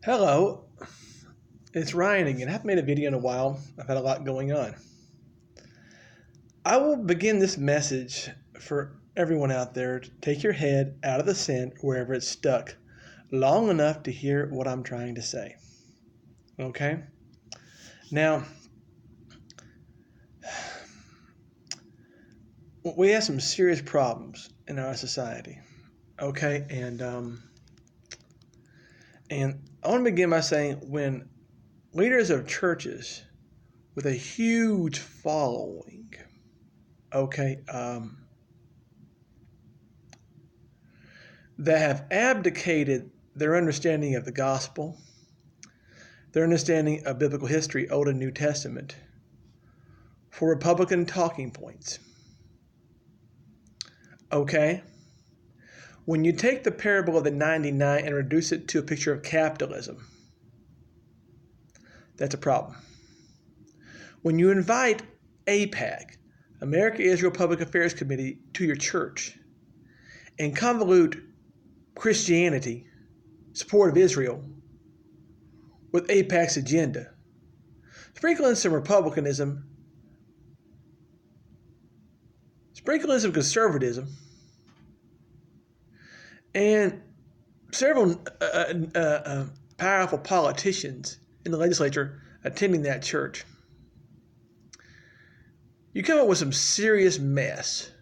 Hello, it's Ryan again. I haven't made a video in a while. I've had a lot going on. I will begin this message for everyone out there to take your head out of the sand wherever it's stuck long enough to hear what I'm trying to say. Okay? Now, we have some serious problems in our society. Okay? And I want to begin by saying when leaders of churches with a huge following, that have abdicated their understanding of the gospel, their understanding of biblical history, Old and New Testament, for Republican talking points. Okay? When you take the parable of the 99 and reduce it to a picture of capitalism, that's a problem. When you invite AIPAC, America-Israel Public Affairs Committee, to your church and convolute Christianity, support of Israel, with AIPAC's agenda, sprinkle in some republicanism, sprinkle in some conservatism, and several powerful politicians in the legislature attending that church, you come up with some serious mess.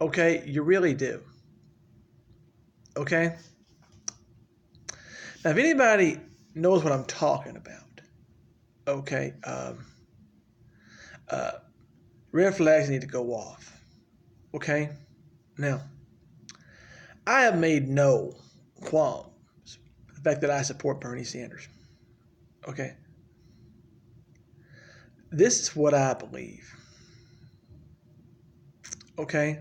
Okay? You really do. Okay? Now, if anybody knows what I'm talking about, okay, red flags need to go off. Okay? Now, I have made no qualms the fact that I support Bernie Sanders. Okay? This is what I believe. Okay?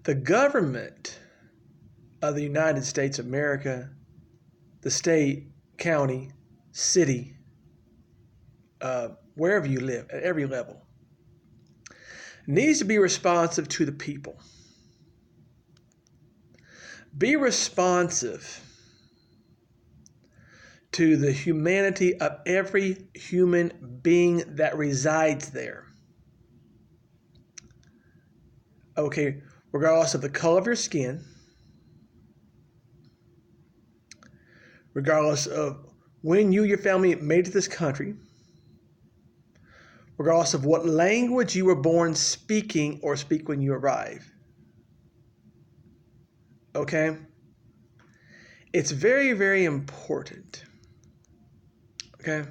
The government of the United States of America, the state, county, city, wherever you live, at every level, needs to be responsive to the people. Be responsive to the humanity of every human being that resides there. Okay, regardless of the color of your skin, regardless of when you, your family made it to this country, regardless of what language you were born speaking or speak when you arrive. Okay? It's very, very important. Okay?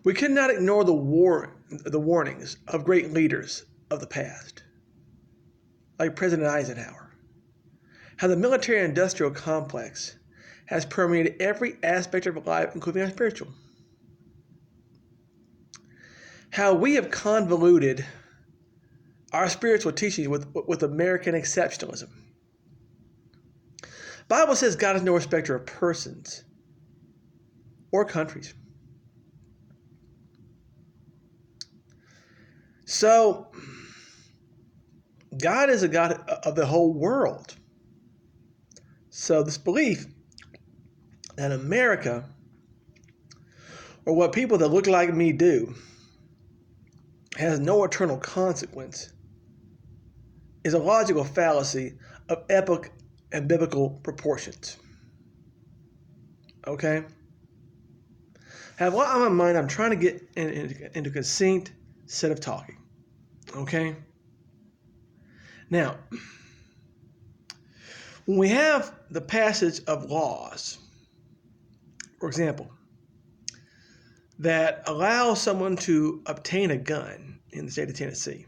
We cannot ignore the warnings of great leaders of the past, like President Eisenhower. How the military-industrial complex has permeated every aspect of life, including our spiritual. How we have convoluted our spiritual teachings with American exceptionalism. The Bible says God is no respecter of persons or countries. So, God is a God of the whole world. So this belief that America, or what people that look like me do, has no eternal consequence, is a logical fallacy of epic and biblical proportions. Okay? I have a lot on my mind. I'm trying to get into a succinct set of talking. Okay? Now, when we have the passage of laws, for example, that allow someone to obtain a gun in the state of Tennessee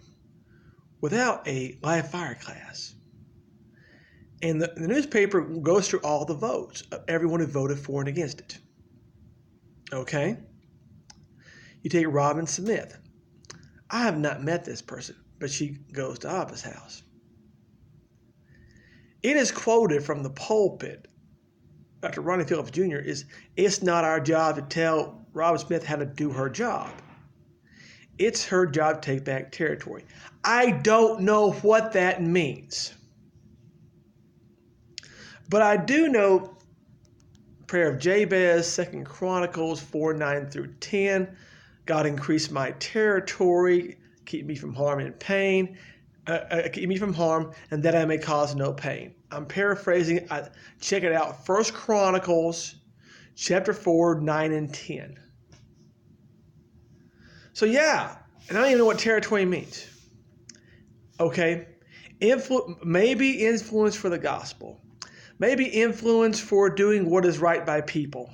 without a live fire class, and the newspaper goes through all the votes of everyone who voted for and against it. Okay? You take Robin Smith. I have not met this person, but she goes to Abba's house. It is quoted from the pulpit, Dr. Ronnie Phillips Jr., it's not our job to tell Robin Smith how to do her job. It's her job to take back territory. I don't know what that means. But I do know prayer of Jabez, 2 Chronicles 4:9-10. God increase my territory, keep me from harm and pain, keep me from harm, and that I may cause no pain. I'm paraphrasing. Check it out. 1 Chronicles chapter 4, 9 and 10. So yeah, and I don't even know what territory means. Okay? Maybe influence for the gospel. Maybe influence for doing what is right by people.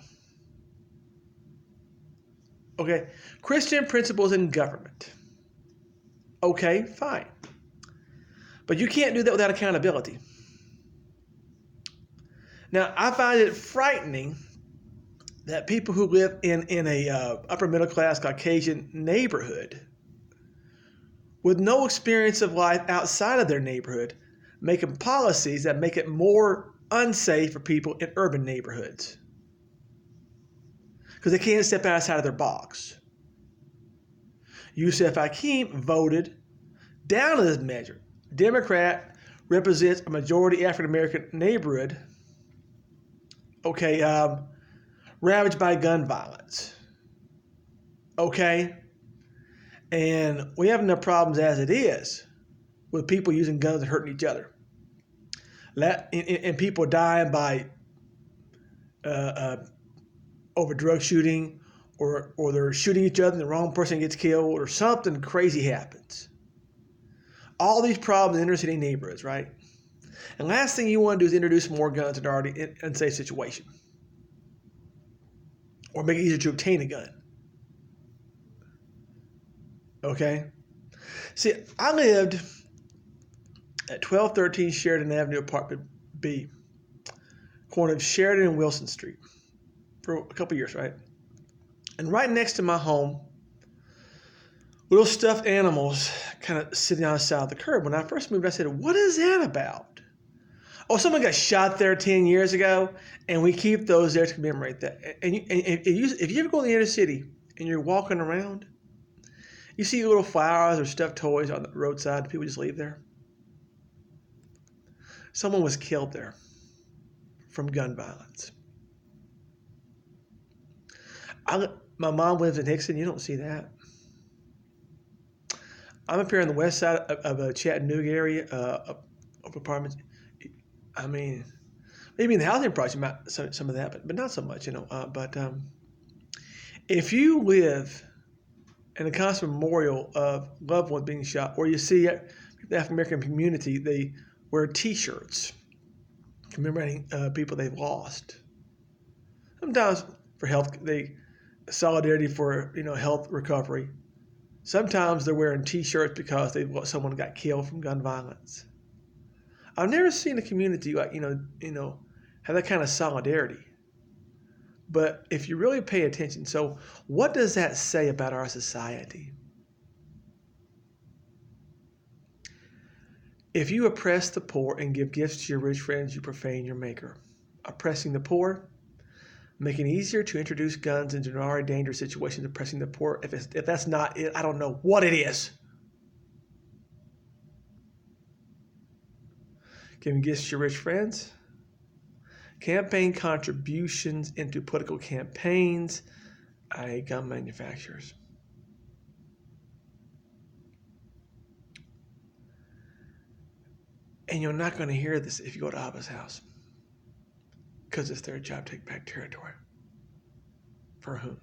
Okay? Christian principles in government. Okay, fine. But you can't do that without accountability. Now, I find it frightening that people who live in a upper middle class Caucasian neighborhood with no experience of life outside of their neighborhood making policies that make it more unsafe for people in urban neighborhoods because they can't step outside of their box. Yusuf Hakeem voted down this measure. Democrat represents a majority African American neighborhood, ravaged by gun violence. Okay? And we have enough problems as it is with people using guns and hurting each other. And people dying by over drug shooting, or they're shooting each other and the wrong person gets killed, or something crazy happens. All these problems in inner city neighborhoods, right? And last thing you want to do is introduce more guns in an already unsafe situation, or make it easier to obtain a gun. Okay? See, I lived at 1213 Sheridan Avenue, Apartment B, corner of Sheridan and Wilson Street, for a couple years, right? And right next to my home, little stuffed animals kind of sitting on the side of the curb. When I first moved, I said, what is that about? Oh, someone got shot there 10 years ago, and we keep those there to commemorate that. And if you ever go to the inner city and you're walking around, you see little flowers or stuffed toys on the roadside, people just leave there. Someone was killed there from gun violence. My mom lives in Hickson. You don't see that. I'm up here on the west side of a Chattanooga area of apartments. I mean, maybe in the housing project, some of that, but not so much, But if you live in a constant memorial of loved ones being shot, or you see the African American community, they wear T-shirts commemorating people they've lost. Sometimes for health, solidarity for health recovery. Sometimes they're wearing T-shirts because someone got killed from gun violence. I've never seen a community have that kind of solidarity. But if you really pay attention, so what does that say about our society? If you oppress the poor and give gifts to your rich friends, you profane your maker. Oppressing the poor, making it easier to introduce guns into an already dangerous situation, oppressing the poor. If that's not it, I don't know what it is. Giving gifts to your rich friends. Campaign contributions into political campaigns, i.e. gun manufacturers. And you're not going to hear this if you go to Abba's house, because it's their job to take back territory. For whom?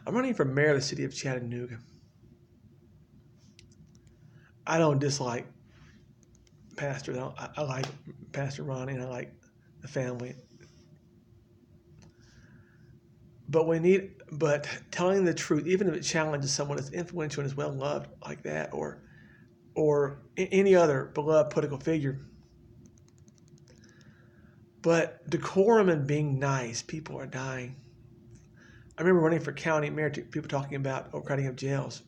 I'm running for mayor of the city of Chattanooga. I don't dislike pastors. I like Pastor Ronnie, and I like the family. But telling the truth, even if it challenges someone that's influential and is well loved like that, or any other beloved political figure. But decorum and being nice, people are dying. I remember running for county mayor, people talking about crowding up jails.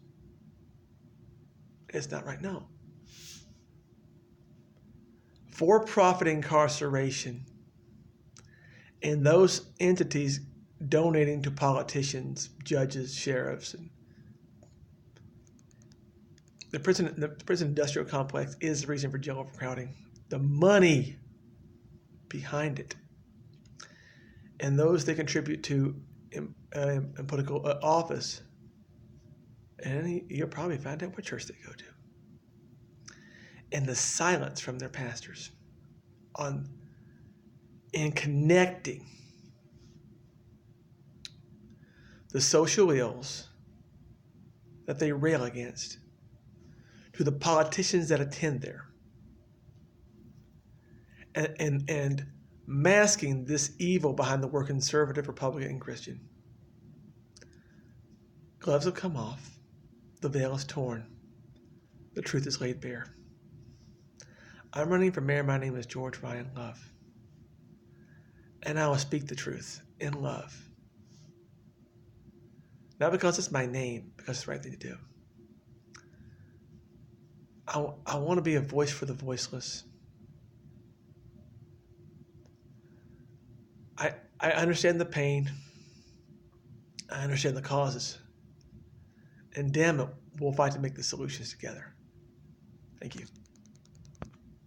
It's not right now. For-profit incarceration and those entities donating to politicians, judges, sheriffs, and the prison industrial complex is the reason for jail overcrowding. the money behind it, and those they contribute to in political office. And you'll probably find out what church they go to. And the silence from their pastors in connecting the social ills that they rail against to the politicians that attend there, and masking this evil behind the word conservative, Republican, and Christian. Gloves have come off. The veil is torn. The truth is laid bare. I'm running for mayor. My name is George Ryan Love. And I will speak the truth in love. Not because it's my name, because it's the right thing to do. I want to be a voice for the voiceless. I understand the pain. I understand the causes. And damn it, we'll fight to make the solutions together. Thank you.